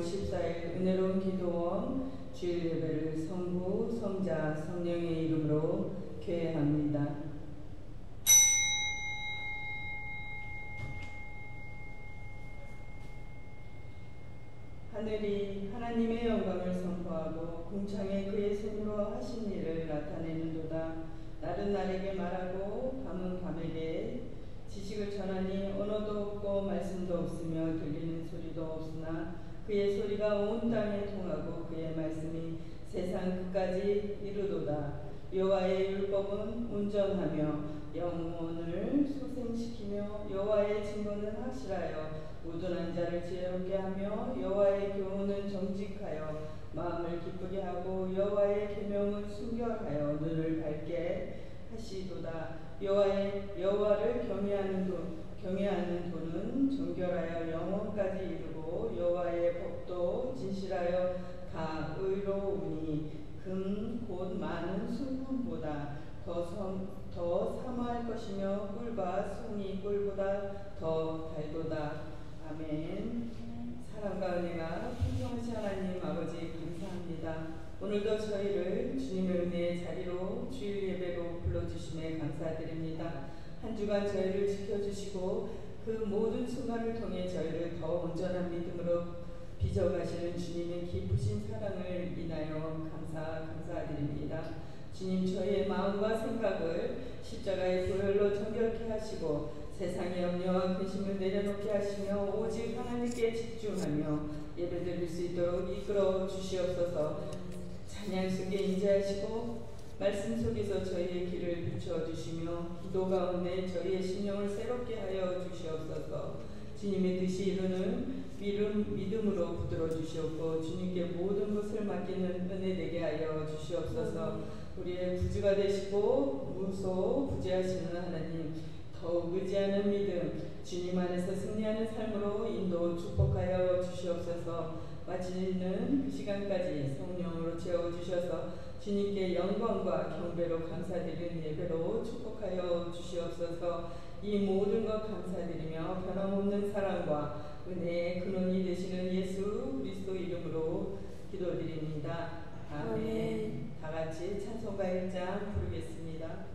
14일 은혜로운 기도원 주일 예배를 성부, 성자, 성령의 이름으로 개회합니다. 하늘이 하나님의 영광을 선포하고 궁창에 그의 손으로 하신 일을 나타내는도다. 날은 날에게 말하고 밤은 밤에게 지식을 전하니 언어도 없고 말씀도 없으며 들리는 소리도 없으나 그의 소리가 온 땅에 통하고 그의 말씀이 세상 끝까지 이르도다. 여호와의 율법은 온전하며 영혼을 소생시키며 여호와의 증거는 확실하여 우둔한 자를 지혜롭게 하며 여호와의 교훈은 정직하여 마음을 기쁘게 하고 여호와의 계명은 순결하여 눈을 밝게 하시도다. 여호와를 경외하는 도는 정결하여 영혼까지 이르고 여호와의 법도 진실하여 다 의로우니 금 곧 많은 순금보다 더 사모할 것이며 꿀과 순이 꿀보다 더 달도다. 아멘. 사랑과 은혜가 풍성하신 하나님 아버지 감사합니다. 오늘도 저희를 주님의 은혜의 자리로 주일 예배로 불러주심에 감사드립니다. 한 주간 저희를 지켜주시고 그 모든 순간을 통해 저희를 더 온전한 믿음으로 빚어가시는 주님의 깊으신 사랑을 인하여 감사드립니다. 주님, 저희의 마음과 생각을 십자가의 보혈로 정결케 하시고 세상의 염려와 근심을 내려놓게 하시며 오직 하나님께 집중하며 예배드릴 수 있도록 이끌어 주시옵소서. 찬양 속에 임재하시고 말씀 속에서 저희의 길을 비추어주시며 기도 가운데 저희의 심령을 새롭게 하여 주시옵소서. 주님의 뜻이 이루는 믿음으로 붙들어 주시옵고 주님께 모든 것을 맡기는 은혜 되게 하여 주시옵소서. 우리의 구주가 되시고 무소부재하시는 하나님, 더욱 의지하는 믿음, 주님 안에서 승리하는 삶으로 인도 축복하여 주시옵소서. 마치는 그 시간까지 성령으로 채워주셔서 주님께 영광과 경배로 감사드리는 예배로 축복하여 주시옵소서. 이 모든 것 감사드리며 변함없는 사랑과 은혜의 근원이 되시는 예수 그리스도 이름으로 기도드립니다. 아멘. 다같이 찬송가 1장 부르겠습니다.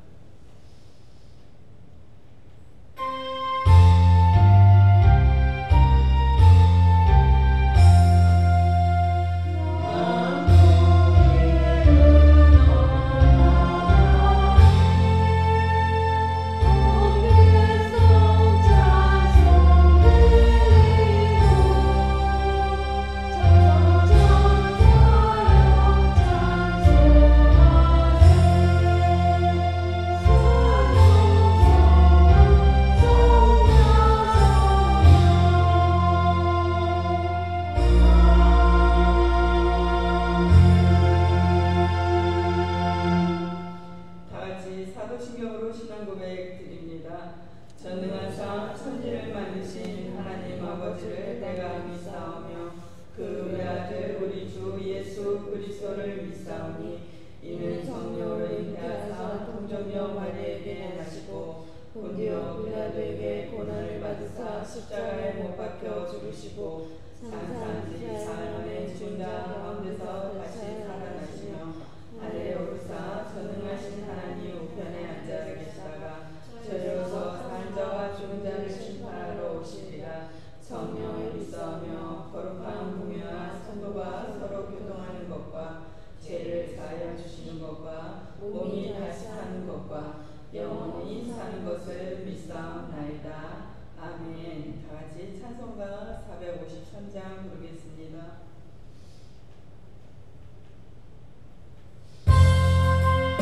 십자가에 못 박혀 죽으시고 산산지 사람의 죽은 자 가운데서 다시 살아나시며 하늘에 오르사 전능하신 하나님 우편에 앉아 계시다가 저리로서 산 자와 죽은 자를 심판하러 오시리라. 성령을 믿사오며 거룩한 공회와 성도가 서로 교통하는 것과 죄를 사하여 주시는 것과 몸이 다시 사는 것과 영원히 사는 것을 믿사옵나이다. 아멘. 다같이 찬송가 453장 부르겠습니다. 사랑을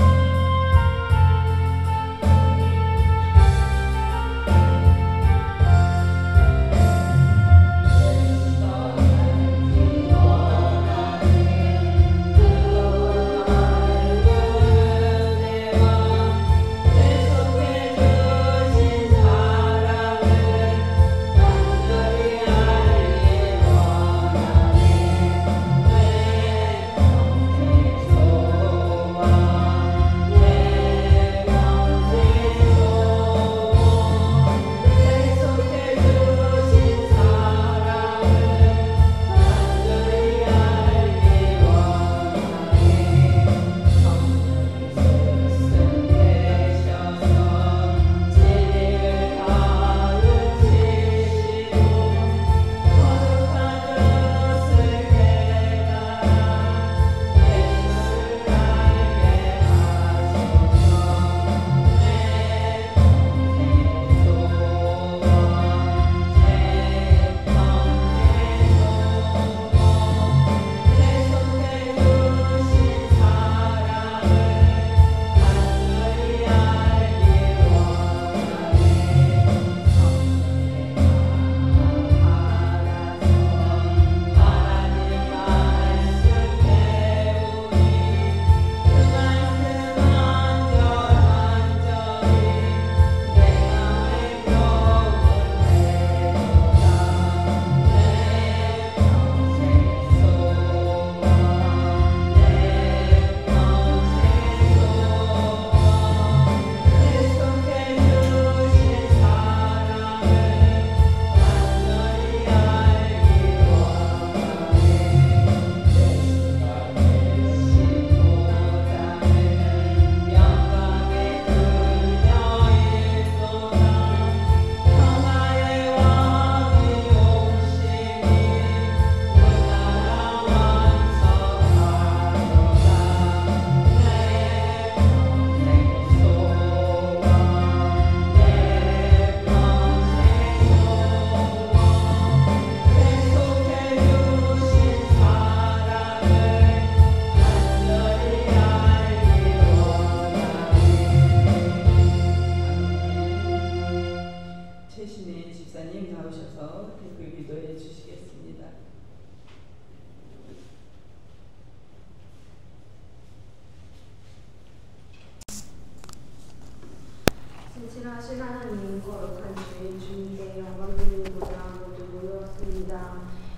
살아계신 하나님, 거룩한 주인 주님께 영광 드리고자 모두 모였습니다.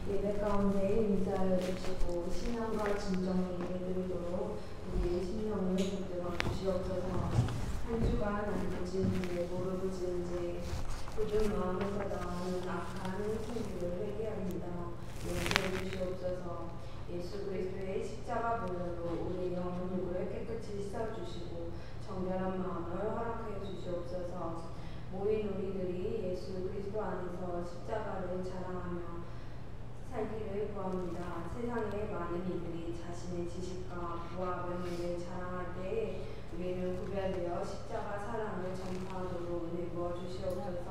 예배 가운데 인자하여 주시고 신앙과 진정을 예배드리도록 우리의 심령을 붙들어 주시옵소서. 한 주간 안부지은지 모르부지은지 굳은 마음에서 나오는 악한 생기를 회개합니다. 용서해 주시옵소서. 예수 그리스도의 십자가 보혈로 우리 영혼 육을 깨끗이 씻어주시고 정결한 마음을 허락해 주시옵소서. 모인 우리들이 예수 그리스도 안에서 십자가를 자랑하며 살기를 구합니다. 세상에 많은 이들이 자신의 지식과 부와 명예를 자랑할 때에 우리는 구별되어 십자가 사랑을 전파하도록 은혜 부어 주시옵소서.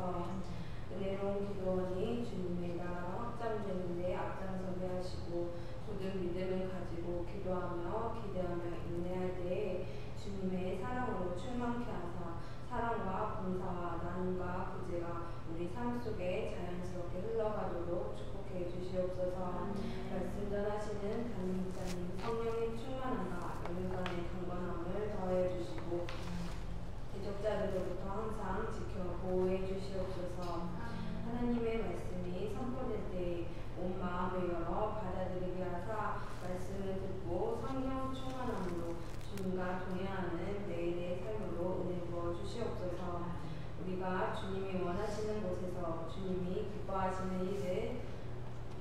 은혜로운 기도원이 주님의 나라가 확장되는 데 앞장서게 하시고 굳은 믿음을 가지고 기도하며 기대하며 인내할 때에 주님의 사랑으로 충만케 하사 사랑과 봉사와 나눔과 구제가 우리 삶 속에 자연스럽게 흘러가도록 축복해 주시옵소서. 말씀 전하시는 담임자님 성령의 충만함과 열간의 강건함을 더해 주시고 대적자들로부터 항상 지켜 보호해 주시옵소서. 하나님의 말씀이 선포될 때 온 마음을 열어 받아들이게 하사 말씀을 듣고 성령 충만함으로 주님과 동행하는 매일의 삶으로 은혜 부어 주시옵소서. 우리가 주님이 원하시는 곳에서 주님이 기뻐하시는 일을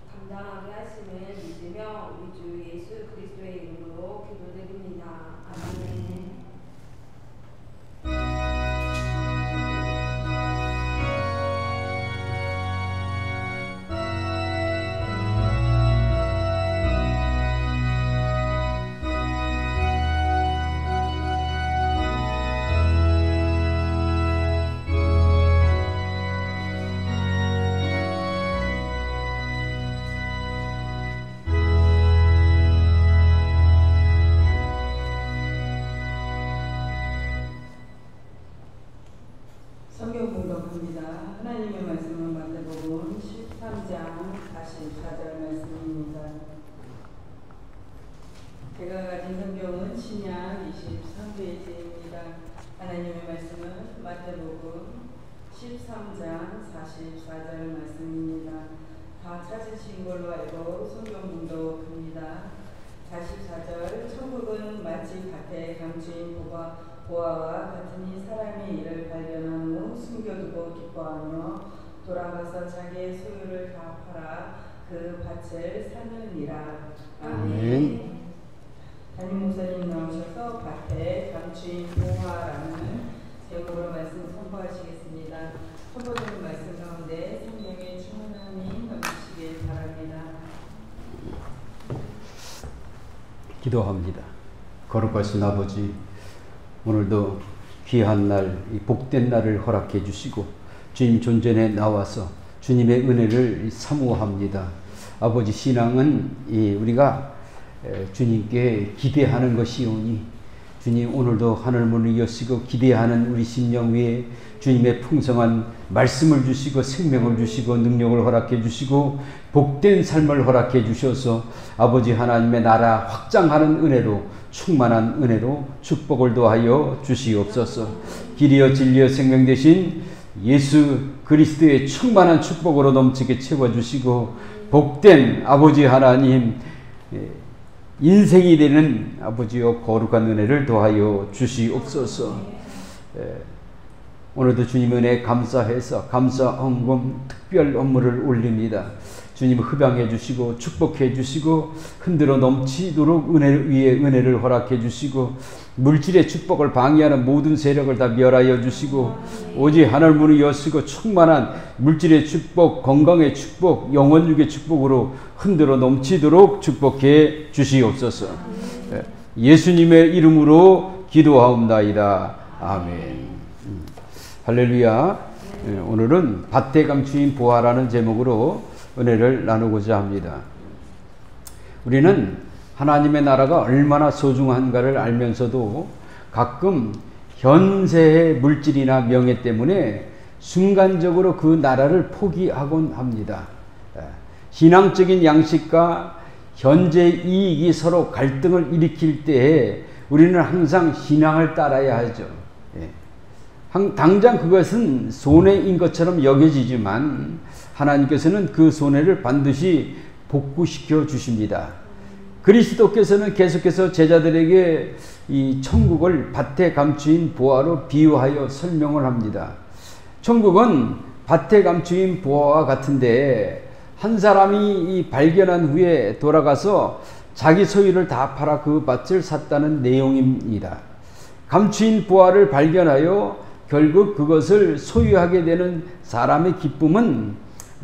감당하게 하심을 믿으며 우리 주 예수 그리스도의 이름으로 기도드립니다. 아멘. 성경 공독합니다. 하나님의 말씀은 마태복음 13장 44절 말씀입니다. 제가 가진 성경은 신약 23페이지입니다. 하나님의 말씀은 마태복음 13장 44절 말씀입니다. 다 찾으신 걸로 알고 성경 공독합니다. 44절 천국은 마치 밭에 감추인 보화와 같으니 사람이 이를 발견한 후 숨겨두고 기뻐하며 돌아가서 자기의 소유를 다 팔아 그 밭을 사느니라. 아멘. 담임 목사님 나오셔서 밭에 감추인 보화라는 제목으로 말씀 선포하시겠습니다. 선포되는 말씀 가운데 성령의 충만함이 넘치길 바랍니다. 기도합니다. 거룩하신 아버지, 오늘도 귀한 날, 이 복된 날을 허락해 주시고 주님 존전에 나와서 주님의 은혜를 사모합니다. 아버지, 신앙은 우리가 주님께 기대하는 것이오니 주님, 오늘도 하늘 문을 여시고 기대하는 우리 심령 위에 주님의 풍성한 말씀을 주시고 생명을 주시고 능력을 허락해 주시고 복된 삶을 허락해 주셔서 아버지 하나님의 나라 확장하는 은혜로, 충만한 은혜로 축복을 더하여 주시옵소서. 길이여 진리여 생명 되신 예수 그리스도의 충만한 축복으로 넘치게 채워주시고 복된 아버지 하나님, 인생이 되는 아버지여 거룩한 은혜를 더하여 주시옵소서. 오늘도 주님 은혜 감사해서 감사 헌금 특별 업무를 올립니다. 주님 흡양해 주시고 축복해 주시고 흔들어 넘치도록 은혜 위에 은혜를 허락해 주시고 물질의 축복을 방해하는 모든 세력을 다 멸하여 주시고 오직 하늘 문을 여시고 충만한 물질의 축복, 건강의 축복, 영혼육의 축복으로 흔들어 넘치도록 축복해 주시옵소서. 예수님의 이름으로 기도하옵나이다. 아멘. 할렐루야. 오늘은 밭에 감추인 보화라는 제목으로 은혜를 나누고자 합니다. 우리는 하나님의 나라가 얼마나 소중한가를 알면서도 가끔 현세의 물질이나 명예 때문에 순간적으로 그 나라를 포기하곤 합니다. 신앙적인 양식과 현재 이익이 서로 갈등을 일으킬 때에 우리는 항상 신앙을 따라야 하죠. 당장 그것은 손해인 것처럼 여겨지지만 하나님께서는 그 손해를 반드시 복구시켜 주십니다. 그리스도께서는 계속해서 제자들에게 이 천국을 밭에 감추인 보화로 비유하여 설명을 합니다. 천국은 밭에 감추인 보화와 같은데 한 사람이 이 발견한 후에 돌아가서 자기 소유를 다 팔아 그 밭을 샀다는 내용입니다. 감추인 보화를 발견하여 결국 그것을 소유하게 되는 사람의 기쁨은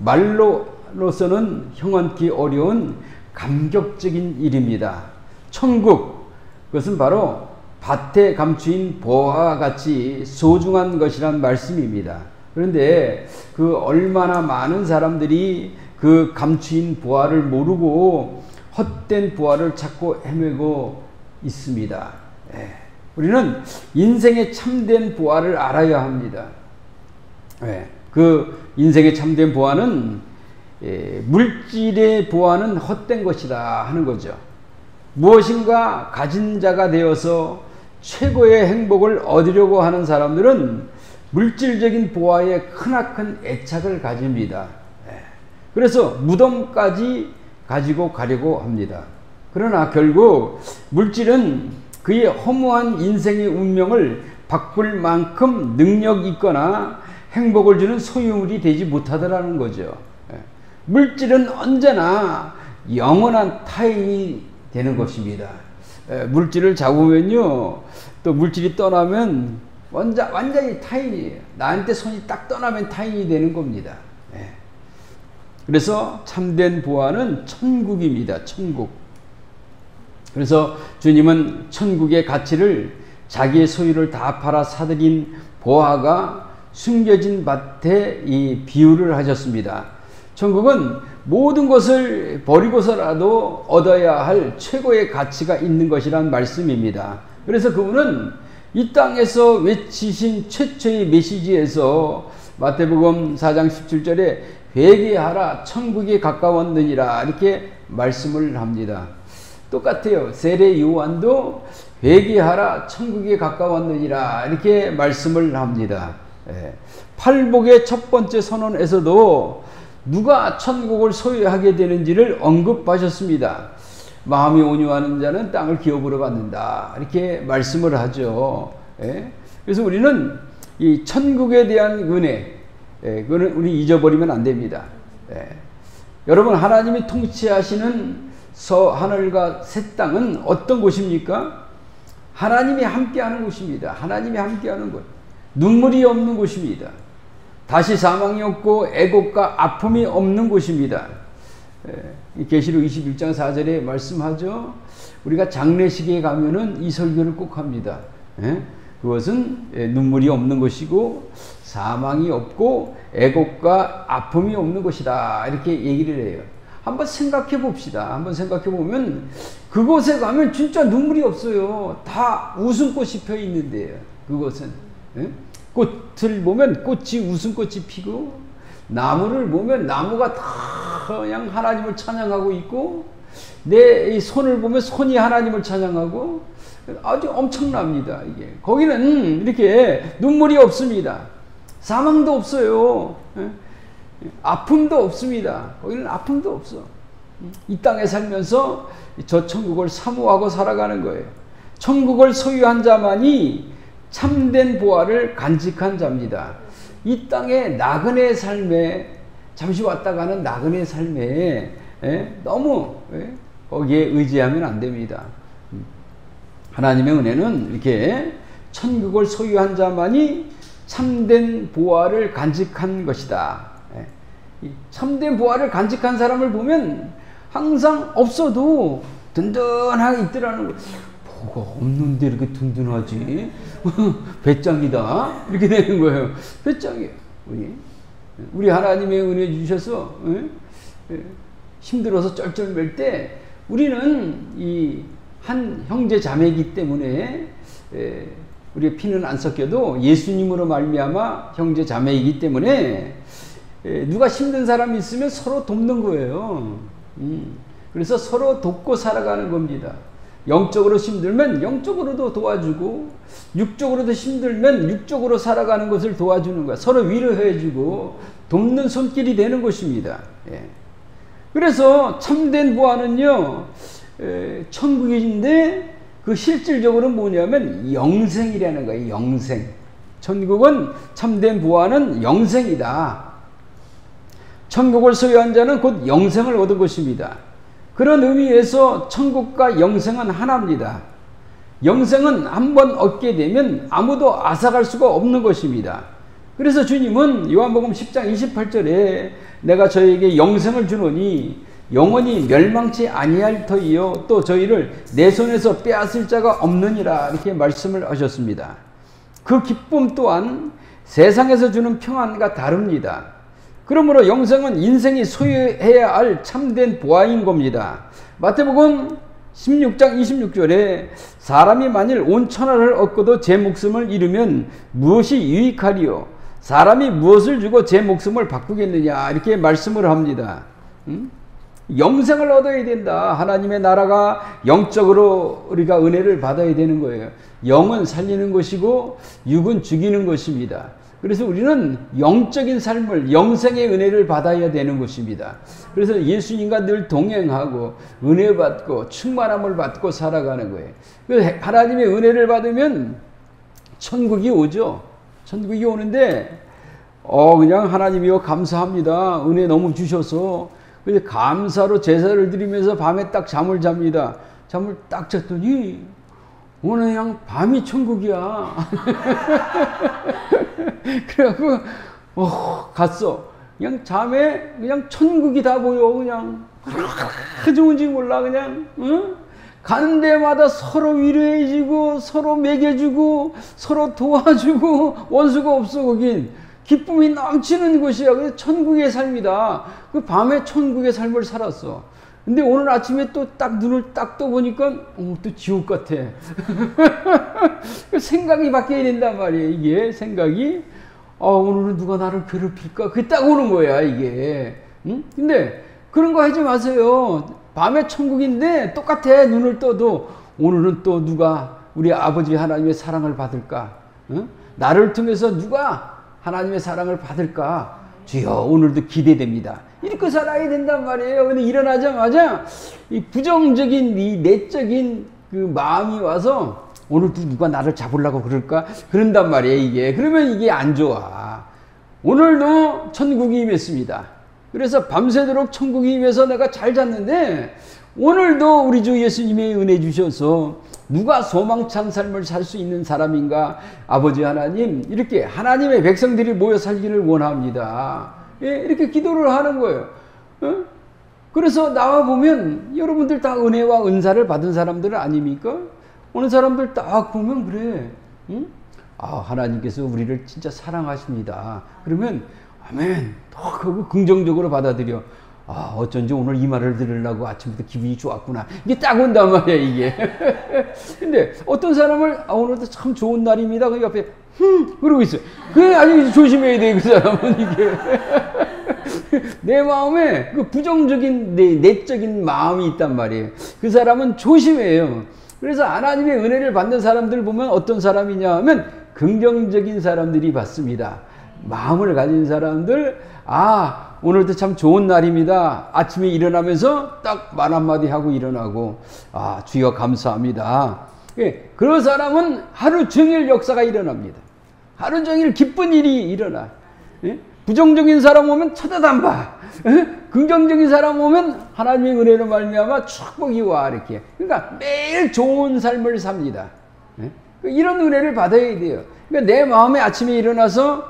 말로서는 형언기 어려운 감격적인 일입니다. 천국, 그것은 바로 밭에 감추인 보화와 같이 소중한 것이란 말씀입니다. 그런데 그 얼마나 많은 사람들이 그 감추인 보화를 모르고 헛된 보화를 찾고 헤매고 있습니다. 우리는 인생의 참된 보화를 알아야 합니다. 그 인생의 참된 보화는 물질의 보화는 헛된 것이다 하는 거죠. 무엇인가 가진 자가 되어서 최고의 행복을 얻으려고 하는 사람들은 물질적인 보화에 크나큰 애착을 가집니다. 그래서 무덤까지 가지고 가려고 합니다. 그러나 결국 물질은 그의 허무한 인생의 운명을 바꿀 만큼 능력 있거나 행복을 주는 소유물이 되지 못하더라는 거죠. 물질은 언제나 영원한 타인이 되는 것입니다. 물질을 잡으면요, 또 물질이 떠나면 완전히 타인이에요. 나한테 손이 딱 떠나면 타인이 되는 겁니다. 그래서 참된 보화는 천국입니다. 천국. 그래서 주님은 천국의 가치를 자기의 소유를 다 팔아 사들인 보화가 숨겨진 밭에 이 비유를 하셨습니다. 천국은 모든 것을 버리고서라도 얻어야 할 최고의 가치가 있는 것이란 말씀입니다. 그래서 그분은 이 땅에서 외치신 최초의 메시지에서 마태복음 4장 17절에 회개하라 천국이 가까웠느니라 이렇게 말씀을 합니다. 똑같아요. 세례 요한도 회개하라 천국이 가까웠느니라 이렇게 말씀을 합니다. 팔복의 첫 번째 선언에서도 누가 천국을 소유하게 되는지를 언급하셨습니다. 마음이 온유하는 자는 땅을 기업으로 받는다 이렇게 말씀을 하죠. 그래서 우리는 이 천국에 대한 은혜, 그거는 우리 잊어버리면 안 됩니다. 여러분, 하나님이 통치하시는 하늘과 새 땅은 어떤 곳입니까? 하나님이 함께하는 곳입니다. 하나님이 함께하는 곳. 눈물이 없는 곳입니다. 다시 사망이 없고 애곡과 아픔이 없는 곳입니다. 계시록 21장 4절에 말씀하죠. 우리가 장례식에 가면은 이 설교를 꼭 합니다. 그것은 눈물이 없는 것이고 사망이 없고 애곡과 아픔이 없는 것이다 이렇게 얘기를 해요. 한번 생각해 봅시다. 한번 생각해 보면 그곳에 가면 진짜 눈물이 없어요. 다 웃음꽃이 펴 있는데요. 그곳은 꽃을 보면 꽃이 웃음꽃이 피고 나무를 보면 나무가 다 그냥 하나님을 찬양하고 있고 내 이 손을 보면 손이 하나님을 찬양하고 아주 엄청납니다. 이게 거기는 이렇게 눈물이 없습니다. 사망도 없어요. 아픔도 없습니다. 거기는 아픔도 없어. 이 땅에 살면서 저 천국을 사모하고 살아가는 거예요. 천국을 소유한 자만이 참된 보화를 간직한 자입니다. 이 땅의 나그네 삶에 잠시 왔다 가는 나그네 삶에 너무 거기에 의지하면 안 됩니다. 하나님의 은혜는 이렇게 천국을 소유한 자만이 참된 보화를 간직한 것이다. 참된 보화를 간직한 사람을 보면 항상 없어도 든든하게 있더라는 거. 뭐가 없는데 이렇게 든든하지? 배짱이다. 이렇게 되는 거예요. 배짱이에요. 우리 하나님의 은혜 주셔서 힘들어서 쩔쩔맬 때 우리는 이 한 형제 자매이기 때문에 우리의 피는 안 섞여도 예수님으로 말미암아 형제 자매이기 때문에 누가 힘든 사람이 있으면 서로 돕는 거예요. 그래서 서로 돕고 살아가는 겁니다. 영적으로 힘들면 영적으로도 도와주고, 육적으로도 힘들면 육적으로 살아가는 것을 도와주는 거야. 서로 위로해주고 돕는 손길이 되는 것입니다. 예. 그래서 참된 부활은요, 천국인데 그 실질적으로 뭐냐면 영생이라는 거예요. 영생. 천국은, 참된 부활은 영생이다. 천국을 소유한 자는 곧 영생을 얻은 것입니다. 그런 의미에서 천국과 영생은 하나입니다. 영생은 한번 얻게 되면 아무도 앗아갈 수가 없는 것입니다. 그래서 주님은 요한복음 10장 28절에 내가 저에게 영생을 주노니 영원히 멸망치 아니할 터이요 또 저희를 내 손에서 빼앗을 자가 없느니라, 이렇게 말씀을 하셨습니다. 그 기쁨 또한 세상에서 주는 평안과 다릅니다. 그러므로 영생은 인생이 소유해야 할 참된 보화인 겁니다. 마태복음 16장 26절에 사람이 만일 온 천하를 얻고도 제 목숨을 잃으면 무엇이 유익하리요? 사람이 무엇을 주고 제 목숨을 바꾸겠느냐, 이렇게 말씀을 합니다. 영생을 얻어야 된다. 하나님의 나라가 영적으로 우리가 은혜를 받아야 되는 거예요. 영은 살리는 것이고 육은 죽이는 것입니다. 그래서 우리는 영적인 삶을, 영생의 은혜를 받아야 되는 것입니다. 그래서 예수님과 늘 동행하고 은혜 받고 충만함을 받고 살아가는 거예요. 그래서 하나님의 은혜를 받으면 천국이 오죠. 천국이 오는데 그냥 하나님이여 감사합니다. 은혜 너무 주셔서. 그래서 감사로 제사를 드리면서 밤에 딱 잠을 잡니다. 잠을 딱 잤더니 오늘 그냥 밤이 천국이야. 그래갖고 갔어. 그냥 잠에 그냥 천국이 다 보여. 그냥 좋은지 몰라. 그냥 가는 데마다 서로 위로해주고 서로 먹여주고 서로 도와주고 원수가 없어. 거긴 기쁨이 넘치는 곳이야. 그래서 천국의 삶이다. 그 밤에 천국의 삶을 살았어. 근데 오늘 아침에 또 딱 눈을 딱 떠보니까 또 지옥 같아. 생각이 바뀌어야 된단 말이에요. 이게 생각이 오늘은 누가 나를 괴롭힐까? 그게 딱 오는 거야 이게. 근데 그런 거 하지 마세요. 밤에 천국인데 똑같아. 눈을 떠도 오늘은 또 누가 우리 아버지 하나님의 사랑을 받을까? 나를 통해서 누가 하나님의 사랑을 받을까? 주여 오늘도 기대됩니다. 이렇게 살아야 된단 말이에요. 근데 일어나자마자 이 부정적인 이 내적인 그 마음이 와서 오늘도 누가 나를 잡으려고 그럴까? 그런단 말이에요 이게. 그러면 이게 안 좋아. 오늘도 천국이 임했습니다. 그래서 밤새도록 천국이 임해서 내가 잘 잤는데 오늘도 우리 주 예수님의 은혜 주셔서 누가 소망찬 삶을 살 수 있는 사람인가? 아버지 하나님, 이렇게 하나님의 백성들이 모여 살기를 원합니다. 예, 이렇게 기도를 하는 거예요. 그래서 나와 보면 여러분들 다 은혜와 은사를 받은 사람들 아닙니까? 어느 사람들 딱 보면 그래. 하나님께서 우리를 진짜 사랑하십니다. 그러면 아멘. 그거 긍정적으로 받아들여. 어쩐지 오늘 이 말을 들으려고 아침부터 기분이 좋았구나. 이게 딱 온단 말이야, 이게. 근데 어떤 사람을, 오늘도 참 좋은 날입니다. 그 옆에, 그러고 있어요. 그래, 아주 조심해야 돼, 그 사람은, 이게. 내 마음에 그 부정적인, 내적인 마음이 있단 말이에요. 그 사람은 조심해요. 그래서 하나님의 은혜를 받는 사람들 보면 어떤 사람이냐 하면 긍정적인 사람들이 받습니다. 마음을 가진 사람들, 오늘도 참 좋은 날입니다. 아침에 일어나면서 딱 말 한마디 하고 일어나고, 주여 감사합니다. 예, 그런 사람은 하루 종일 역사가 일어납니다. 하루 종일 기쁜 일이 일어나. 예? 부정적인 사람 오면 쳐다도 안 봐. 예? 긍정적인 사람 오면 하나님의 은혜로 말미암아 축복이 와, 이렇게. 그러니까 매일 좋은 삶을 삽니다. 예? 이런 은혜를 받아야 돼요. 그러니까 내 마음에 아침에 일어나서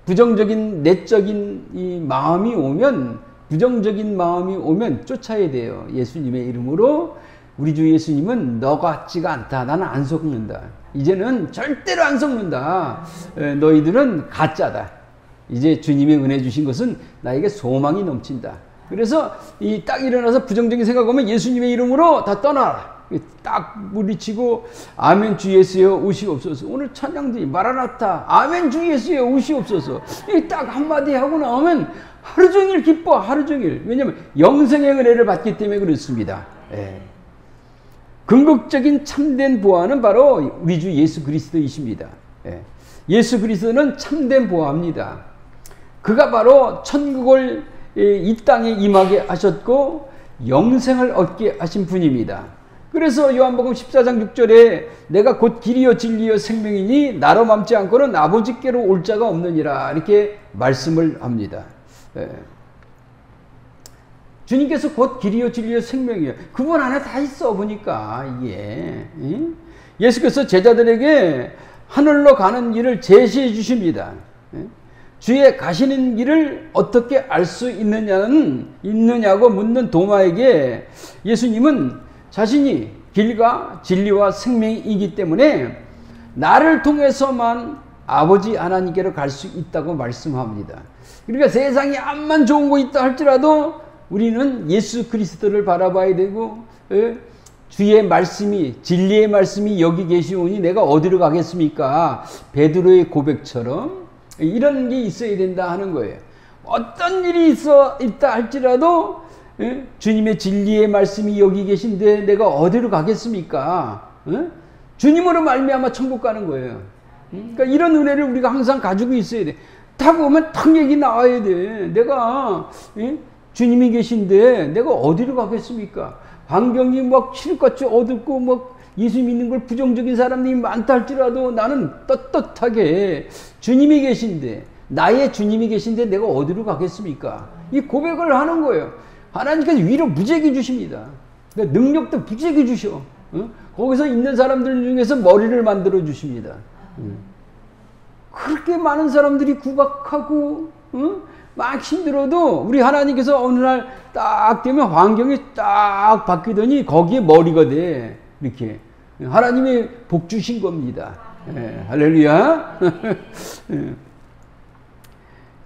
부정적인 내적인 이 마음이 오면, 부정적인 마음이 오면 쫓아야 돼요. 예수님의 이름으로. 우리 주 예수님은 너 같지가 않다. 나는 안 속는다. 이제는 절대로 안 속는다. 너희들은 가짜다. 이제 주님의 은혜 주신 것은 나에게 소망이 넘친다. 그래서 이 딱 일어나서 부정적인 생각 오면 예수님의 이름으로 다 떠나라. 딱 물리치고 아멘 주 예수여 우시옵소서. 오늘 찬양들이 마라나타 아멘 주 예수여 우시옵소서. 이 딱 한마디 하고 나오면 하루 종일 기뻐. 하루 종일. 왜냐하면 영생의 은혜를 받기 때문에 그렇습니다. 예. 궁극적인 참된 보아는 바로 우리 주 예수 그리스도이십니다. 예수 그리스도는 참된 보아입니다. 그가 바로 천국을 이 땅에 임하게 하셨고 영생을 얻게 하신 분입니다. 그래서 요한복음 14장 6절에 내가 곧 길이요 진리요 생명이니 나로 맘지 않고는 아버지께로 올 자가 없느니라 이렇게 말씀을 합니다. 주님께서 곧 길이요 진리요 생명이요. 그분 안에 다 있어 보니까 이게. 예수께서 제자들에게 하늘로 가는 길을 제시해 주십니다. 주의 가시는 길을 어떻게 알 수 있느냐고 묻는 도마에게 예수님은 자신이 길과 진리와 생명이기 때문에 나를 통해서만 아버지 하나님께로 갈 수 있다고 말씀합니다. 그러니까 세상에 암만 좋은 거 있다 할지라도 우리는 예수 그리스도를 바라봐야 되고 주의 말씀이 진리의 말씀이 여기 계시오니 내가 어디로 가겠습니까? 베드로의 고백처럼 이런 게 있어야 된다 하는 거예요. 어떤 일이 있다 할지라도 주님의 진리의 말씀이 여기 계신데 내가 어디로 가겠습니까? 주님으로 말미암아 천국 가는 거예요. 그러니까 이런 은혜를 우리가 항상 가지고 있어야 돼. 딱 보면 탁 얘기 나와야 돼. 내가 주님이 계신데 내가 어디로 가겠습니까? 환경이 막 칠같이 어둡고 막 예수 믿는 걸 부정적인 사람들이 많다 할지라도 나는 떳떳하게 주님이 계신데 나의 주님이 계신데 내가 어디로 가겠습니까? 이 고백을 하는 거예요. 하나님께서 위로 무지하게 주십니다. 그러니까 능력도 무지하게 주셔. 거기서 있는 사람들 중에서 머리를 만들어 주십니다. 그렇게 많은 사람들이 구박하고 막 힘들어도 우리 하나님께서 어느 날 딱 되면 환경이 딱 바뀌더니 거기에 머리가 돼. 이렇게 하나님이 복 주신 겁니다. 할렐루야.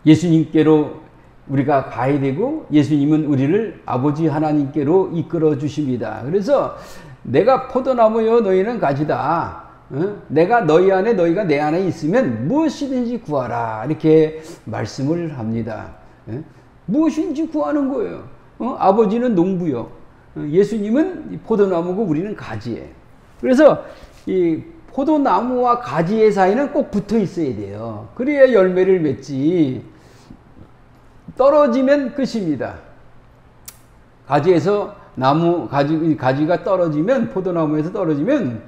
예수님께로 우리가 가야 되고 예수님은 우리를 아버지 하나님께로 이끌어 주십니다. 그래서 내가 포도나무여 너희는 가지다. 내가 너희 안에 너희가 내 안에 있으면 무엇이든지 구하라 이렇게 말씀을 합니다. 무엇인지 구하는 거예요. 아버지는 농부요. 예수님은 포도나무고 우리는 가지예요. 그래서 이 포도나무와 가지의 사이는 꼭 붙어 있어야 돼요. 그래야 열매를 맺지. 떨어지면 끝입니다. 가지에서 가지가 떨어지면 포도나무에서 떨어지면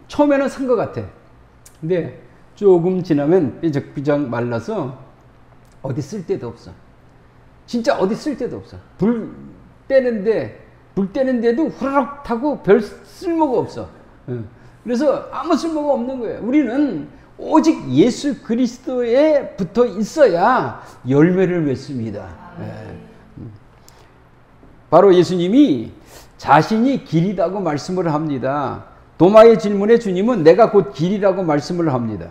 처음에는 산 것 같아. 근데 조금 지나면 삐적삐적 말라서 어디 쓸 데도 없어. 진짜 어디 쓸 데도 없어. 불 떼는데도 후루룩 타고 별 쓸모가 없어. 그래서 아무 쓸모가 없는 거예요. 우리는 오직 예수 그리스도에 붙어 있어야 열매를 맺습니다. 바로 예수님이 자신이 길이라고 말씀을 합니다. 도마의 질문에 주님은 내가 곧 길이라고 말씀을 합니다.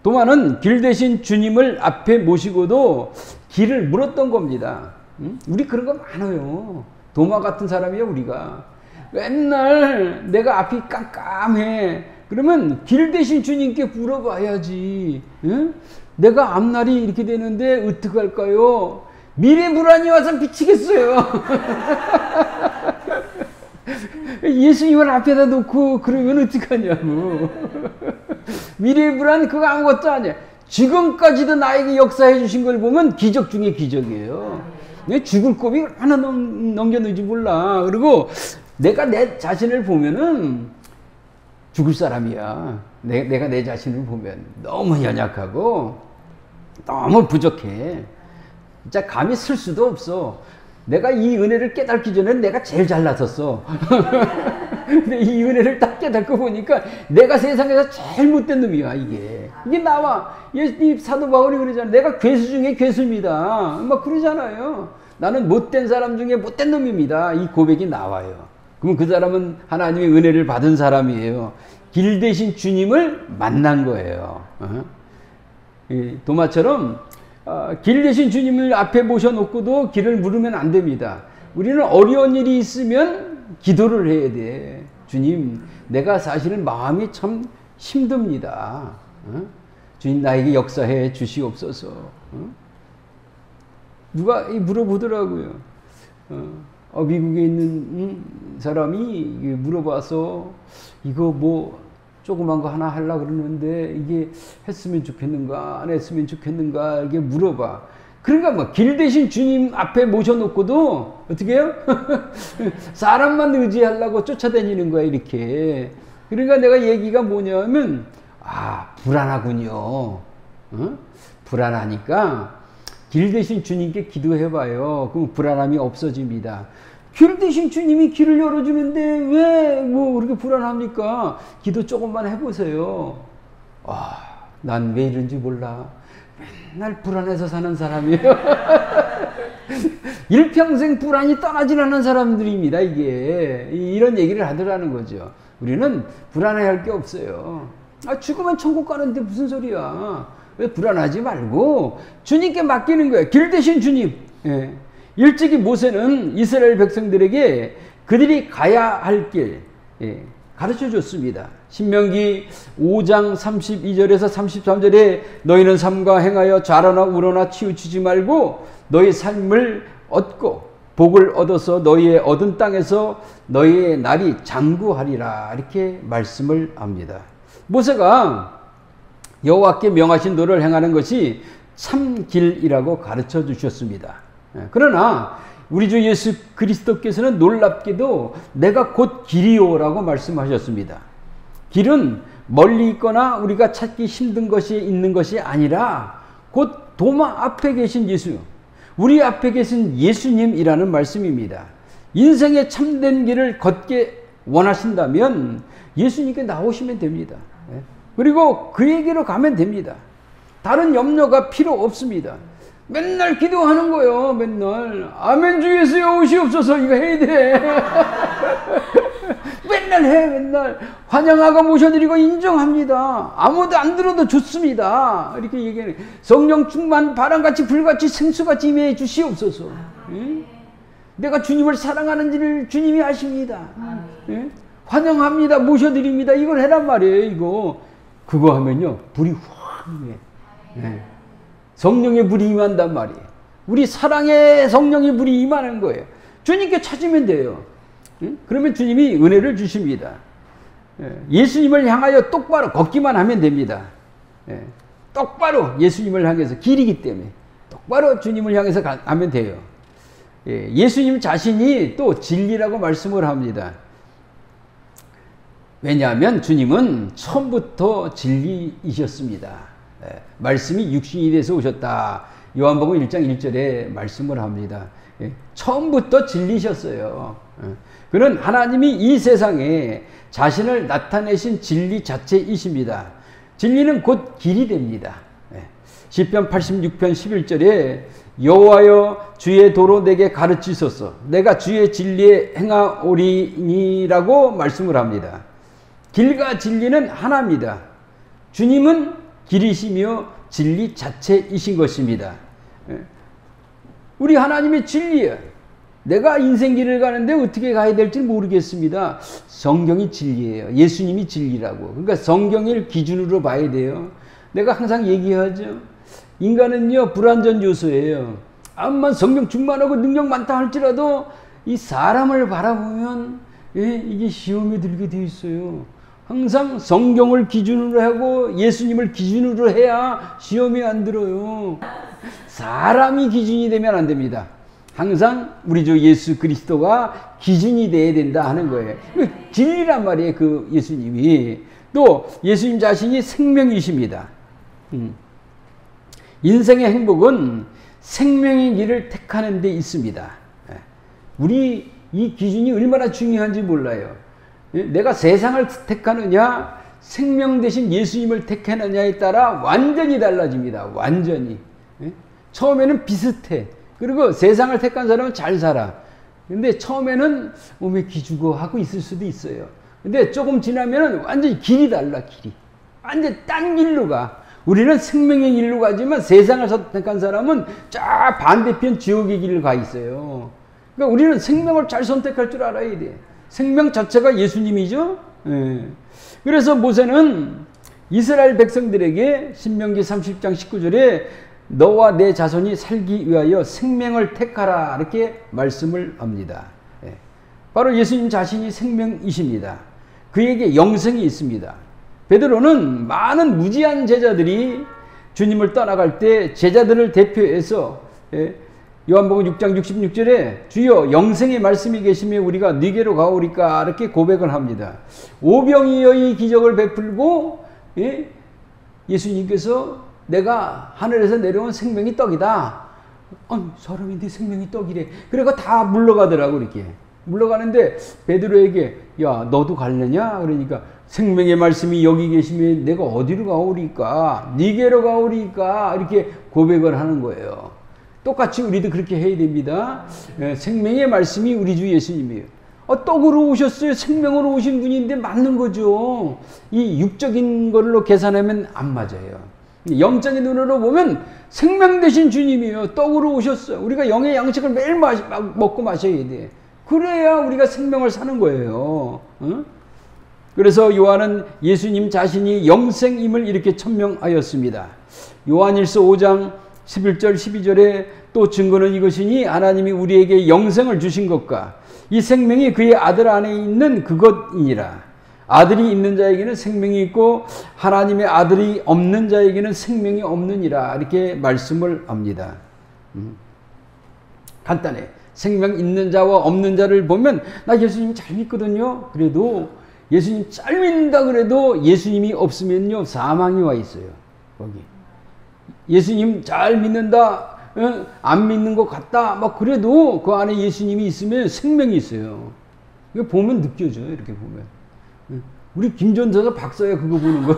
도마는 길 대신 주님을 앞에 모시고도 길을 물었던 겁니다. 우리 그런 거 많아요. 도마 같은 사람이에요, 우리가. 맨날 내가 앞이 깜깜해. 그러면 길 대신 주님께 물어봐야지. 내가 앞날이 이렇게 되는데 어떡할까요? 미래 불안이 와서 미치겠어요. 예수님을 앞에다 놓고 그러면 어떡하냐고. 미래 불안 그거 아무것도 아니야. 지금까지도 나에게 역사해 주신 걸 보면 기적 중에 기적이에요. 내 죽을 고비 얼마나 넘겼는지 몰라. 그리고 내가 내 자신을 보면은 죽을 사람이야. 내가 내 자신을 보면 너무 연약하고 너무 부족해. 진짜 감히 쓸 수도 없어. 내가 이 은혜를 깨닫기 전에는 내가 제일 잘났었어. 근데 이 은혜를 딱 깨닫고 보니까 내가 세상에서 제일 못된 놈이야, 이게 나와. 이 사도 바울이 그러잖아. 내가 괴수 중에 괴수입니다. 막 그러잖아요. 나는 못된 사람 중에 못된 놈입니다. 이 고백이 나와요. 그럼 그 사람은 하나님의 은혜를 받은 사람이에요. 길 대신 주님을 만난 거예요. 도마처럼 길 대신 주님을 앞에 모셔놓고도 길을 물으면 안 됩니다. 우리는 어려운 일이 있으면 기도를 해야 돼. 주님, 내가 사실은 마음이 참 힘듭니다. 주님, 나에게 역사해 주시옵소서. 누가 물어보더라고요. 미국에 있는 사람이 물어봐서 이거 뭐 조그만 거 하나 하려고 그러는데 이게 했으면 좋겠는가 안 했으면 좋겠는가 이게 물어봐. 그러니까 뭐 길 대신 주님 앞에 모셔놓고도 어떻게 해요? 사람만 의지하려고 쫓아다니는 거야 이렇게. 그러니까 내가 얘기가 뭐냐면 불안하군요. 어? 불안하니까 길 대신 주님께 기도해봐요. 그럼 불안함이 없어집니다. 길 대신 주님이 길을 열어주는데 왜 뭐 그렇게 불안합니까? 기도 조금만 해보세요. 난 왜 이런지 몰라. 맨날 불안해서 사는 사람이에요. 일평생 불안이 떠나질 않는 사람들입니다. 이게 이런 얘기를 하더라는 거죠. 우리는 불안해할 게 없어요. 죽으면 천국 가는데 무슨 소리야. 왜 불안하지 말고 주님께 맡기는 거예요. 길 대신 주님. 예. 일찍이 모세는 이스라엘 백성들에게 그들이 가야 할 길 가르쳐 줬습니다. 신명기 5장 32절에서 33절에 너희는 삼가 행하여 좌로나 우로나 치우치지 말고 너희 삶을 얻고 복을 얻어서 너희의 얻은 땅에서 너희의 날이 장구하리라 이렇게 말씀을 합니다. 모세가 여호와께 명하신 도를 행하는 것이 참 길이라고 가르쳐 주셨습니다. 그러나 우리 주 예수 그리스도께서는 놀랍게도 내가 곧 길이요라고 말씀하셨습니다. 길은 멀리 있거나 우리가 찾기 힘든 것이 있는 것이 아니라 곧 도마 앞에 계신 예수, 우리 앞에 계신 예수님이라는 말씀입니다. 인생의 참된 길을 걷게 원하신다면 예수님께 나오시면 됩니다. 그리고 그에게로 가면 됩니다. 다른 염려가 필요 없습니다. 맨날 기도하는 거예요. 맨날 아멘 주 예수여 오시옵소서 이거 해야 돼. 맨날 해. 맨날 환영하고 모셔드리고 인정합니다. 아무도 안 들어도 좋습니다. 이렇게 얘기해. 성령 충만 바람같이 불같이 생수같이 임해 주시옵소서. 내가 주님을 사랑하는지를 주님이 아십니다. 환영합니다. 모셔드립니다. 이걸 해란 말이에요. 이거 그거 하면요 불이 확 예. 성령의 불이 임한단 말이에요. 우리 사랑의 성령의 불이 임하는 거예요. 주님께 찾으면 돼요. 그러면 주님이 은혜를 주십니다. 예수님을 향하여 똑바로 걷기만 하면 됩니다. 똑바로 예수님을 향해서 길이기 때문에 똑바로 주님을 향해서 가면 돼요. 예수님 자신이 또 진리라고 말씀을 합니다. 왜냐하면 주님은 처음부터 진리이셨습니다. 말씀이 육신이 돼서 오셨다. 요한복음 1장 1절에 말씀을 합니다. 처음부터 진리셨어요. 그는 하나님이 이 세상에 자신을 나타내신 진리 자체이십니다. 진리는 곧 길이 됩니다. 시편 86편 11절에 여호와여 주의 도로 내게 가르치소서 내가 주의 진리에 행하오리니라고 말씀을 합니다. 길과 진리는 하나입니다. 주님은 길이시며 진리 자체이신 것입니다. 우리 하나님의 진리예요. 내가 인생 길을 가는데 어떻게 가야 될지 모르겠습니다. 성경이 진리예요. 예수님이 진리라고. 그러니까 성경을 기준으로 봐야 돼요. 내가 항상 얘기하죠. 인간은요 불완전 요소예요. 암만 성령 충만하고 능력 많다 할지라도 이 사람을 바라보면 이게 시험에 들게 돼 있어요. 항상 성경을 기준으로 하고 예수님을 기준으로 해야 시험이 안 들어요. 사람이 기준이 되면 안 됩니다. 항상 우리 주 예수 그리스도가 기준이 돼야 된다 하는 거예요. 진리란 말이에요. 그 예수님이. 또 예수님 자신이 생명이십니다. 인생의 행복은 생명의 길을 택하는 데 있습니다. 우리 이 기준이 얼마나 중요한지 몰라요. 내가 세상을 택하느냐 생명 대신 예수님을 택하느냐에 따라 완전히 달라집니다. 완전히. 처음에는 비슷해. 그리고 세상을 택한 사람은 잘 살아. 근데 처음에는 몸에 기주고 하고 있을 수도 있어요. 근데 조금 지나면은 완전히 길이 달라. 길이 완전 딴 길로 가. 우리는 생명의 길로 가지만 세상을 선택한 사람은 쫙 반대편 지옥의 길을 가 있어요. 그러니까 우리는 생명을 잘 선택할 줄 알아야 돼. 생명 자체가 예수님이죠. 그래서 모세는 이스라엘 백성들에게 신명기 30장 19절에 너와 내 자손이 살기 위하여 생명을 택하라 이렇게 말씀을 합니다. 바로 예수님 자신이 생명이십니다. 그에게 영생이 있습니다. 베드로는 많은 무지한 제자들이 주님을 떠나갈 때 제자들을 대표해서 요한복음 6장 66절에 주여 영생의 말씀이 계시며 우리가 네게로 가오리까 이렇게 고백을 합니다. 오병이어의 기적을 베풀고 예수님께서 내가 하늘에서 내려온 생명이 떡이다. 사람이 네 생명이 떡이래. 그래가 다 물러가더라고. 이렇게 물러가는데 베드로에게 야 너도 갈래냐? 그러니까 생명의 말씀이 여기 계시면 내가 어디로 가오리까? 네게로 가오리까? 이렇게 고백을 하는 거예요. 똑같이 우리도 그렇게 해야 됩니다. 생명의 말씀이 우리 주 예수님이에요. 떡으로 오셨어요. 생명으로 오신 분인데 맞는 거죠. 이 육적인 걸로 계산하면 안 맞아요. 영적인 눈으로 보면 생명 되신 주님이에요. 떡으로 오셨어요. 우리가 영의 양식을 매일 먹고 마셔야 돼. 그래야 우리가 생명을 사는 거예요. 그래서 요한은 예수님 자신이 영생임을 이렇게 천명하였습니다. 요한일서 5장 11절 12절에 또 증거는 이것이니 하나님이 우리에게 영생을 주신 것과 이 생명이 그의 아들 안에 있는 그것이니라. 아들이 있는 자에게는 생명이 있고 하나님의 아들이 없는 자에게는 생명이 없느니라. 이렇게 말씀을 합니다. 간단해. 생명 있는 자와 없는 자를 보면 나 예수님 잘 믿거든요. 그래도 예수님 잘 믿는다 그래도 예수님이 없으면요 사망이 와 있어요. 거기 예수님 잘 믿는다 안 믿는 것 같다 막 그래도 그 안에 예수님이 있으면 생명이 있어요. 이거 보면 느껴져요. 이렇게 보면 우리 김전서가 박사야 그거 보는 거.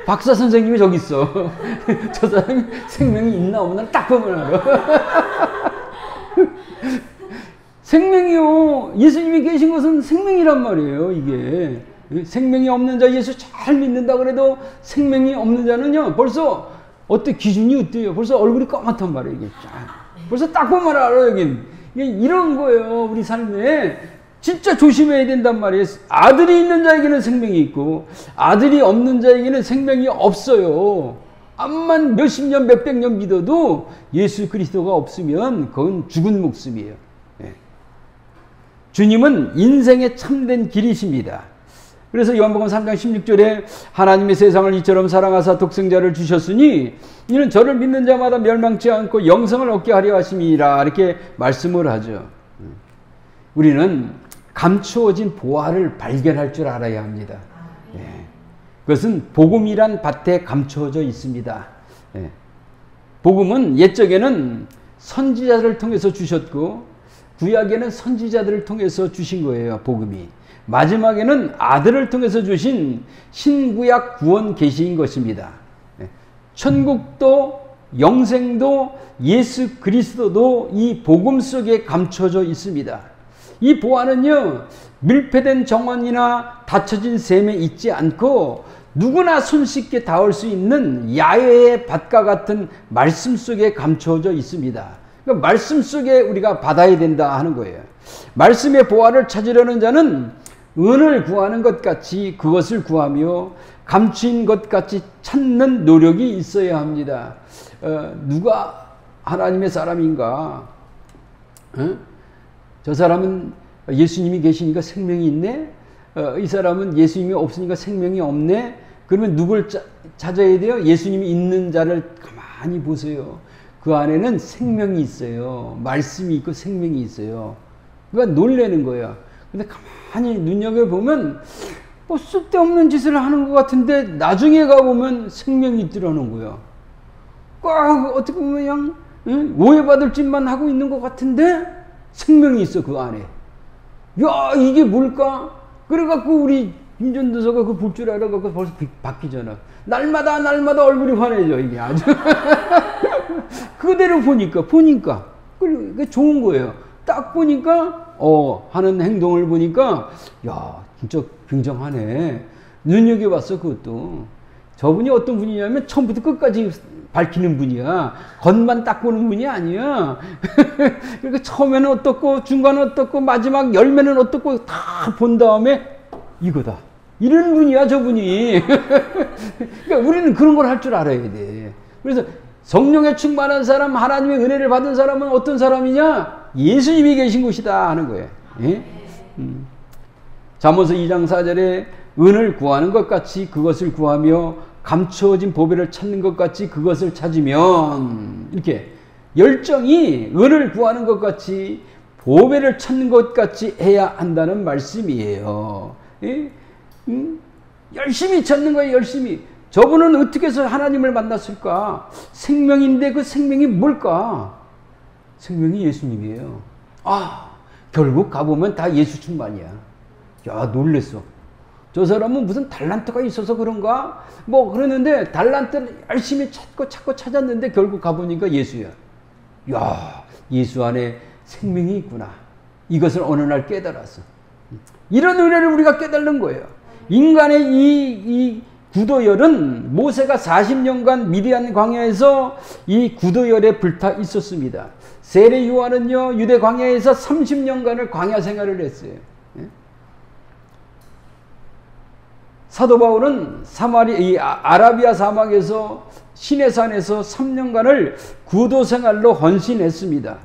박사 선생님이 저기 있어. 저 사람이 생명이 있나 없나 딱 보면 알아. 생명이요. 예수님이 계신 것은 생명이란 말이에요. 이게 생명이 없는 자 예수 잘 믿는다 그래도 생명이 없는 자는요 벌써 어때 기준이 어때요? 벌써 얼굴이 까맣단 말이에요. 이게 벌써 딱 보면 알아요. 이게 이런 거예요. 우리 삶에 진짜 조심해야 된단 말이에요. 아들이 있는 자에게는 생명이 있고 아들이 없는 자에게는 생명이 없어요. 암만 몇십 년 몇백 년 믿어도 예수 그리스도가 없으면 그건 죽은 목숨이에요. 주님은 인생의 참된 길이십니다. 그래서 요한복음 3장 16절에 하나님의 세상을 이처럼 사랑하사 독생자를 주셨으니 이는 저를 믿는 자마다 멸망치 않고 영생을 얻게 하려 하심이라 이렇게 말씀을 하죠. 우리는 감추어진 보화를 발견할 줄 알아야 합니다. 그것은 복음이란 밭에 감추어져 있습니다. 복음은 옛적에는 선지자들을 통해서 주셨고 구약에는 선지자들을 통해서 주신 거예요. 복음이. 마지막에는 아들을 통해서 주신 신구약 구원 계시인 것입니다. 천국도 영생도 예수 그리스도도 이 복음 속에 감춰져 있습니다. 이 보화는요 밀폐된 정원이나 닫혀진 샘에 있지 않고 누구나 손쉽게 닿을 수 있는 야외의 밭과 같은 말씀 속에 감춰져 있습니다. 그러니까 말씀 속에 우리가 받아야 된다 하는 거예요. 말씀의 보화를 찾으려는 자는 은을 구하는 것 같이 그것을 구하며 감추인 것 같이 찾는 노력이 있어야 합니다. 누가 하나님의 사람인가? 저 사람은 예수님이 계시니까 생명이 있네? 이 사람은 예수님이 없으니까 생명이 없네? 그러면 누굴 찾아야 돼요? 예수님이 있는 자를 가만히 보세요. 그 안에는 생명이 있어요. 말씀이 있고 생명이 있어요. 그러니까 놀라는 거야. 근데 가만히 눈여겨보면 뭐 쓸데없는 짓을 하는 것 같은데 나중에 가보면 생명이 있더라는 거야. 꽉 어떻게 보면 그냥 오해받을 짓만 하고 있는 것 같은데 생명이 있어 그 안에. 야 이게 뭘까? 그래갖고 우리 김전도서가 그 볼 줄 알아갖고 벌써 바뀌잖아. 날마다 얼굴이 환해져 이게 아주. 그대로 보니까 그게 좋은 거예요. 딱 보니까 하는 행동을 보니까 야 진짜 굉장하네. 눈여겨봤어 그것도. 저분이 어떤 분이냐면 처음부터 끝까지 밝히는 분이야. 겉만 딱 보는 분이 아니야. 그러니까 처음에는 어떻고 중간은 어떻고 마지막 열매는 어떻고 다 본 다음에 이거다. 이런 분이야 저분이. 그러니까 우리는 그런 걸 할 줄 알아야 돼. 그래서 성령에 충만한 사람, 하나님의 은혜를 받은 사람은 어떤 사람이냐? 예수님이 계신 곳이다 하는 거예요. 예? 잠언서 2장 4절에 은을 구하는 것 같이 그것을 구하며 감추어진 보배를 찾는 것 같이 그것을 찾으면, 이렇게 열정이 은을 구하는 것 같이 보배를 찾는 것 같이 해야 한다는 말씀이에요. 예? 열심히 찾는 거예요. 열심히. 저분은 어떻게 해서 하나님을 만났을까? 생명인데 그 생명이 뭘까? 생명이 예수님이에요. 아, 결국 가보면 다 예수 충만이야. 야, 놀랬어. 저 사람은 무슨 달란트가 있어서 그런가? 뭐 그러는데 달란트를 열심히 찾고 찾았는데 결국 가보니까 예수야. 야, 예수 안에 생명이 있구나. 이것을 어느 날 깨달았어. 이런 은혜를 우리가 깨달는 거예요. 인간의 이 구도열은 모세가 40년간 미디안 광야에서 이 구도열에 불타 있었습니다. 세례 요한은요, 유대 광야에서 30년간을 광야 생활을 했어요. 사도 바울은 아라비아 사막에서 시내산에서 3년간을 구도 생활로 헌신했습니다.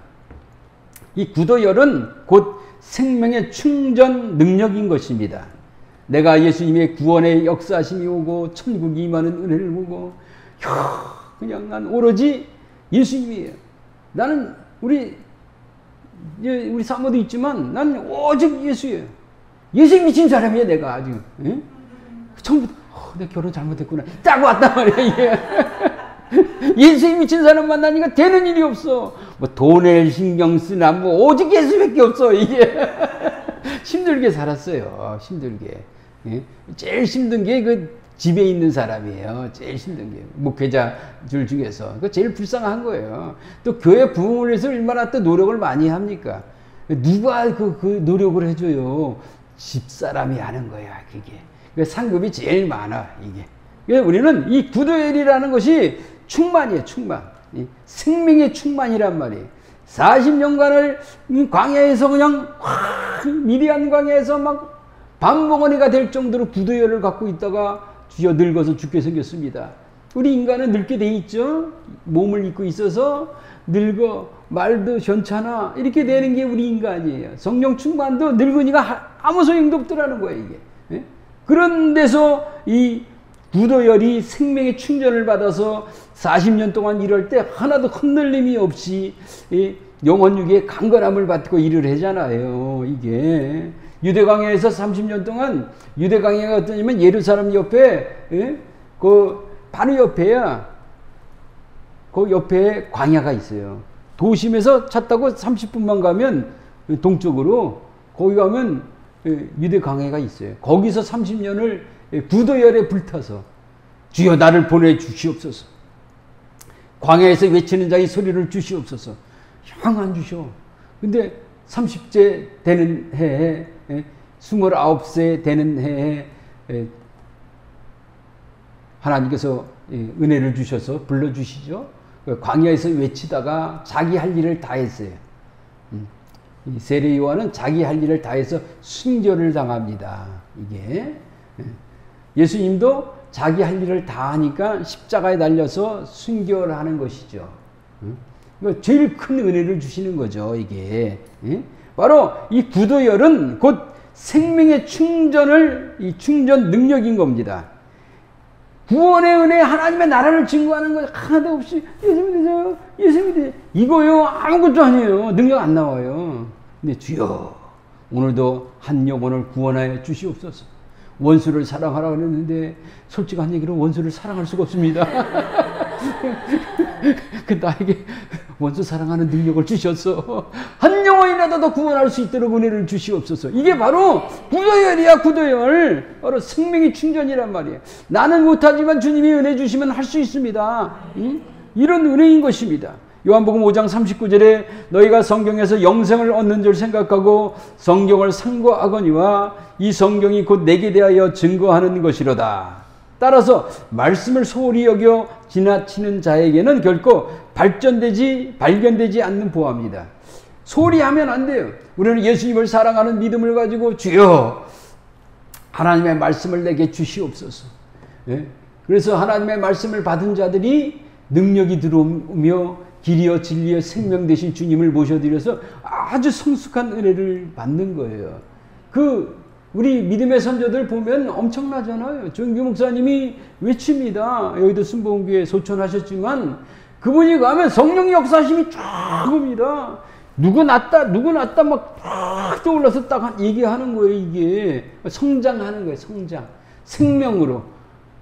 이 구도열은 곧 생명의 충전 능력인 것입니다. 내가 예수님의 구원의 역사심이 오고 천국이 임하는 은혜를 보고 그냥 난 오로지 예수님이에요. 나는 우리 사모도 있지만 난 오직 예수예요. 예수 미친 사람이야 내가 아주. 예? 처음부터 내가 결혼 잘못했구나 딱 왔단 말이야 이게. 예수에 미친 사람 만나니까 되는 일이 없어. 뭐 돈을 신경 쓰나 뭐 오직 예수밖에 없어 이게. 힘들게 살았어요. 힘들게. 예? 제일 힘든 게 그 집에 있는 사람이에요. 제일 힘든 게 목회자들 중에서 그 제일 불쌍한 거예요. 또 교회 부흥을 위해서 얼마나 또 노력을 많이 합니까? 누가 그 노력을 해줘요? 집사람이 하는 거야 그게. 상급이 제일 많아 이게. 우리는 이 구도엘이라는 것이 충만이에요. 충만. 생명의 충만이란 말이에요. 40년간을 광야에서 그냥 미디안 광야에서 막 밤봉어리가 될 정도로 구도열을 갖고 있다가 주여 늙어서 죽게 생겼습니다. 우리 인간은 늙게 돼 있죠. 몸을 입고 있어서 늙어 말도 현찮아 이렇게 되는 게 우리 인간이에요. 성령 충만도 늙으니까 아무 소용도 없더라는 거예요 이게. 그런 데서 이 구도열이 생명의 충전을 받아서 40년 동안 일할 때 하나도 흔들림이 없이 영혼육의 강건함을 받고 일을 하잖아요. 이게 유대광야에서 30년 동안 유대광야가 어떠냐면 예루살렘 옆에 그 바로 옆에야 그 옆에 광야가 있어요. 도심에서 차 타고 30분만 가면 동쪽으로 거기 가면 유대광야가 있어요. 거기서 30년을 구도열에 불타서 주여 나를 보내주시옵소서. 광야에서 외치는 자의 소리를 주시옵소서. 향한 주셔. 근데 30째 되는 해에 29세 되는 해에 하나님께서 은혜를 주셔서 불러주시죠. 광야에서 외치다가 자기 할 일을 다 했어요. 세례 요한은 자기 할 일을 다 해서 순교를 당합니다. 이게 예수님도 자기 할 일을 다 하니까 십자가에 달려서 순교를 하는 것이죠. 제일 큰 은혜를 주시는 거죠. 이게 바로 이 구도열은 곧 생명의 이 충전 능력인 겁니다. 구원의 은혜, 하나님의 나라를 증거하는 것 하나도 없이 예수 믿으세요, 예수 믿으세요 이거요 아무것도 아니에요. 능력 안 나와요. 근데 주여 오늘도 한 영혼을 구원하여 주시옵소서. 원수를 사랑하라 그랬는데 솔직한 얘기로 원수를 사랑할 수가 없습니다. 그 나에게 원수 사랑하는 능력을 주셔서 한 영혼이라도 더 구원할 수 있도록 은혜를 주시옵소서. 이게 바로 구도열이야. 구도열. 바로 생명의 충전이란 말이에요. 나는 못하지만 주님이 은혜 주시면 할 수 있습니다. 이런 은혜인 것입니다. 요한복음 5장 39절에 너희가 성경에서 영생을 얻는 줄 생각하고 성경을 상고하거니와 이 성경이 곧 내게 대하여 증거하는 것이로다. 따라서 말씀을 소홀히 여겨 지나치는 자에게는 결코 발견되지 않는 보화입니다. 소홀히 하면 안 돼요. 우리는 예수님을 사랑하는 믿음을 가지고 주여 하나님의 말씀을 내게 주시옵소서. 그래서 하나님의 말씀을 받은 자들이 능력이 들어오며 길이여 진리여 생명 되신 주님을 모셔드려서 아주 성숙한 은혜를 받는 거예요. 우리 믿음의 선조들 보면 엄청나잖아요. 정규 목사님이 외칩니다. 여의도 순복음교회 소천하셨지만 그분이 가면 성령 역사심이 쫙 옵니다. 누구 낫다 막 딱 떠올라서 딱 얘기하는 거예요. 이게 성장하는 거예요. 성장. 생명으로.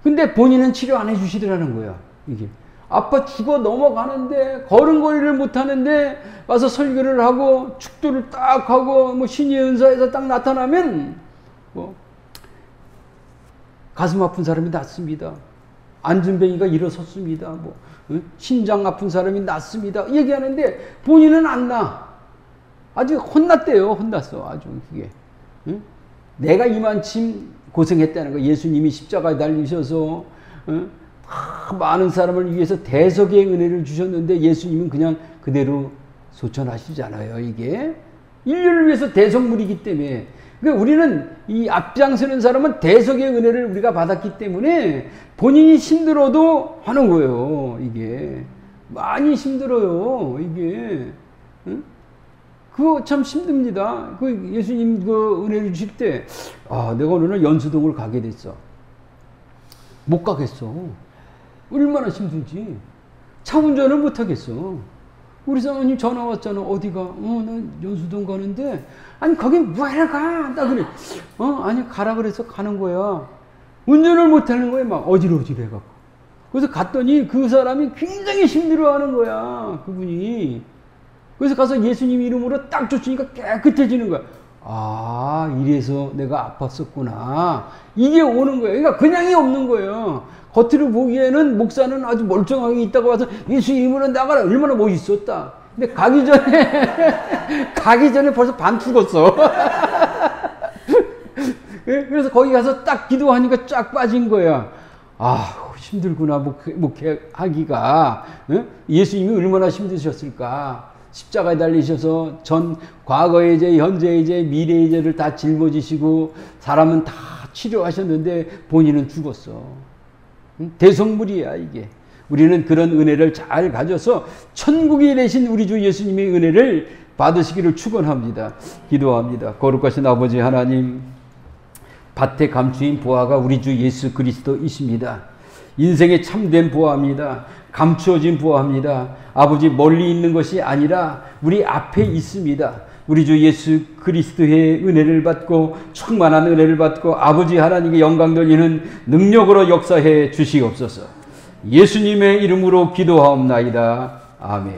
근데 본인은 치료 안 해주시더라는 거야. 이게. 아빠 죽어 넘어가는데 걸음걸이를 못하는데 와서 설교를 하고 축도를 딱 하고 뭐 신의 은사에서 딱 나타나면 뭐 가슴 아픈 사람이 낫습니다. 안진뱅이가 일어섰습니다. 뭐 심장 아픈 사람이 낫습니다. 얘기하는데 본인은 안 나. 아주 혼났대요. 혼났어. 아주 그게. 응? 내가 이만큼 고생했다는 거. 예수님이 십자가에 달리셔서 많은 사람을 위해서 대속의 은혜를 주셨는데 예수님은 그냥 그대로 소천하시잖아요. 이게 인류를 위해서 대속물이기 때문에. 그러니까 우리는 이 앞장서는 사람은 대속의 은혜를 우리가 받았기 때문에 본인이 힘들어도 하는 거예요. 이게 많이 힘들어요. 이게 그거 참 힘듭니다. 그 예수님 그 은혜를 주실 때 내가 오늘 연수동을 가게 됐어. 못 가겠어. 얼마나 힘들지. 차 운전을 못 하겠어. 우리 사모님 전화 왔잖아. 어디가? 나 연수동 가는데. 아니 거긴 뭐하러 가? 나 그래. 아니 가라 그래서 가는 거야. 운전을 못 하는 거야. 막 어질어질해갖고. 그래서 갔더니 그 사람이 굉장히 힘들어하는 거야. 그분이. 그래서 가서 예수님 이름으로 딱 쫓으니까 깨끗해지는 거야. 이래서 내가 아팠었구나. 이게 오는 거예요. 그러니까 그냥이 없는 거예요. 겉으로 보기에는 목사는 아주 멀쩡하게 있다고 와서 예수 이름으로 나가라. 얼마나 멋있었다. 근데 가기 전에 벌써 반 죽었어. 그래서 거기 가서 딱 기도하니까 쫙 빠진 거야. 힘들구나. 목회하기가. 예수님이 얼마나 힘드셨을까. 십자가에 달리셔서 과거의 죄, 현재의 죄, 미래의 죄를 다 짊어지시고 사람은 다 치료하셨는데 본인은 죽었어. 대성물이야 이게. 우리는 그런 은혜를 잘 가져서 천국이 되신 우리 주 예수님의 은혜를 받으시기를 축원합니다. 기도합니다. 거룩하신 아버지 하나님, 밭에 감추인 보화가 우리 주 예수 그리스도이십니다. 인생의 참된 보화입니다. 감추어진 보화입니다. 아버지 멀리 있는 것이 아니라 우리 앞에 있습니다. 우리 주 예수 그리스도의 은혜를 받고 충만한 은혜를 받고 아버지 하나님께 영광 돌리는 능력으로 역사해 주시옵소서. 예수님의 이름으로 기도하옵나이다. 아멘.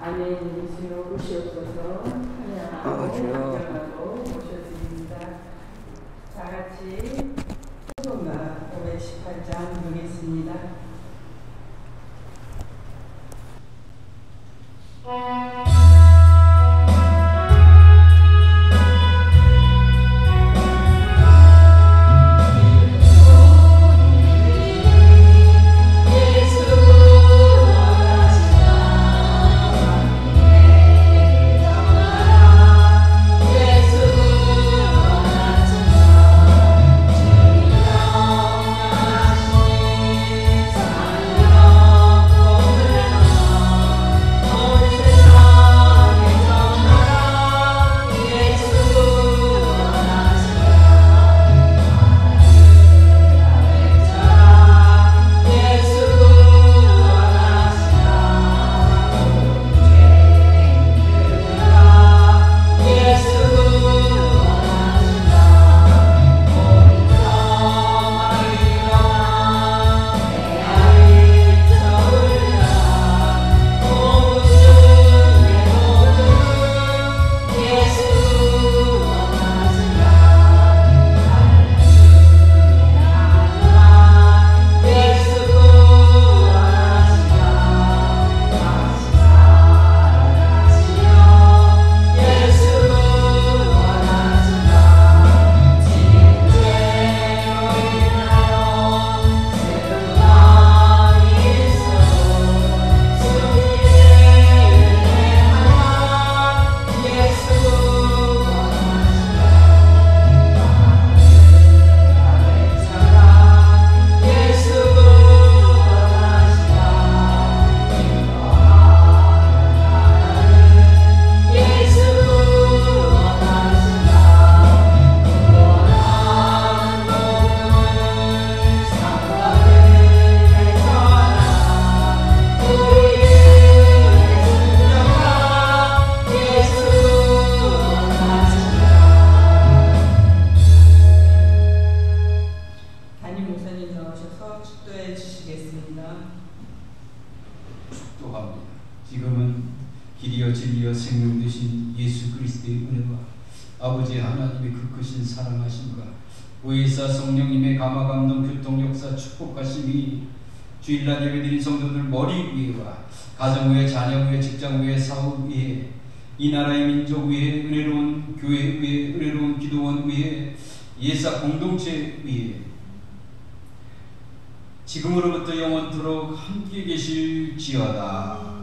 아멘. 예수님으로 오시옵소서. 찬양하고 모셔드립니다. 다 같이 찬송가 518장 부르겠습니다. 예수 기도드리겠습니다. 축도합니다. 지금은 길이여 진리여 생명 되신 예수 그리스도의 은혜와 아버지 하나님의 그 크신 사랑하심과 보혜사 성령님의 감화 감동 교통 역사 축복하심이 주일날 예배드린 성도들 머리 위에와 가정 위에 자녀 위에 직장 위에 사업 위에 이 나라의 민족 위에 은혜로운 교회 위에 은혜로운 기도원 위에 예사 공동체 위에 지금으로부터 영원토록 함께 계실지어다.